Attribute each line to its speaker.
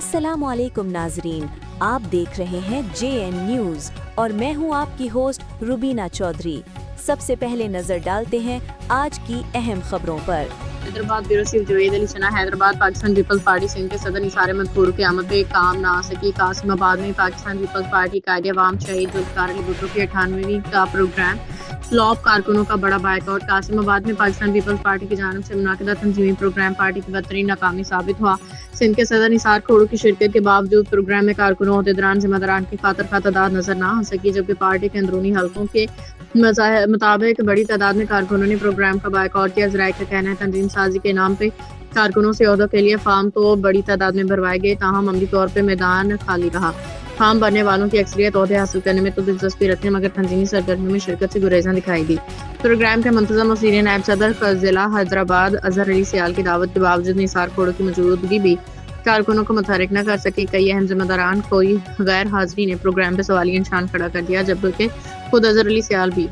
Speaker 1: अस्सलामु अलैकुम नाजरीन, आप देख रहे हैं JN न्यूज़ और मैं हूं आपकी होस्ट रुबीना चौधरी। सबसे पहले नजर डालते हैं आज की अहम खबरों पर।
Speaker 2: हैदराबाद ब्यूरो चीफ जवेद अली सना हैदराबाद पाकिस्तान पीपल्स पार्टी सिंध के सदर निसार अहमद खुर की आमद पे काम ना आ सकी। कासिमाबाद में पाकिस्तान पीपल्स पार्टी कायदे अवाम शहीद जुल्फकार अली भुट्टो की 98वीं का प्रोग्राम फ्लॉप, कारकुनों का बड़ा बाइकआउट। कासिमाबाद में पाकिस्तान पीपल्स पार्टी की जानिब से मुनाकिदा तंजीमी प्रोग्राम पार्टी की बदतरीन नाकामी साबित हुआ। सिंध के सदर निसार खोड़ू की शिरकत के बावजूद प्रोग्राम में कारकुनों अहदेदारान जिम्मेदारान की खातर खा तादाद नजर ना आ सकी, जबकि पार्टी के अंदरूनी हलकों के मुताबिक बड़ी तादाद में कारकुनों ने प्रोग्राम का बाइकआउट किया। ज़राए का कहना है तंजीम साजी के नाम पे कारकुनों से ओहदों के लिए फार्म तो बड़ी तादाद में भरवाए गए, ताहम अमली तौर पर मैदान खाली रहा। फार्म भरने वालों की अक्सरियत ओहदे हासिल करने में तो दिलचस्पी रखते मगर तंजीमी सरगर्मियों में शिरकत से गुरेजा दिखाई दी। प्रोग्राम के मुंतज़म और सीनियर नायब सदर जिला हैदराबाद अजहर अली सियाल की दावत के बावजूद निसार खोड़ो की मौजूदगी भी कारकुनों को मुतहरिक न कर सके। कई अहम जिम्मेदारान कोई गैर हाजिरी ने प्रोग्राम पर सवालिया निशान खड़ा कर दिया, जबकि खुद अजहर अली सियाल भी